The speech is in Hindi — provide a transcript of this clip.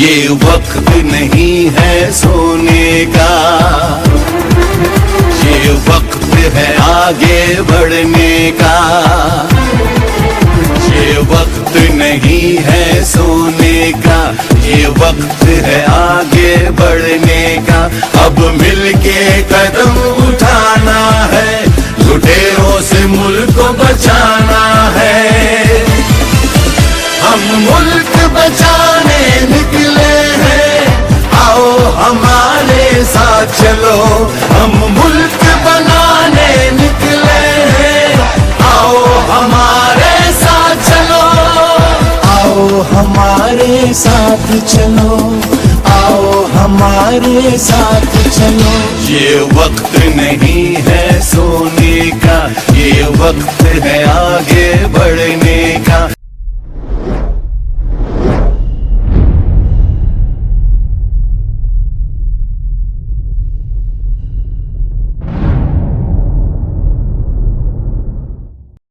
ये वक्त नहीं है सोने का, ये वक्त है आगे बढ़ने का। ये वक्त नहीं है सोने का, ये वक्त है आगे बढ़ने का। अब मिलके कदम उठाना है, लुटेरों से मुल्क को बचाना है। हम मुल्क बचाने निकले हैं, आओ हमारे साथ चलो। हम मुल्क बनाने निकले हैं, आओ हमारे साथ चलो। आओ हमारे साथ चलो, आओ हमारे साथ चलो। ये वक्त नहीं है सोने का, ये वक्त है आगे बढ़ने का।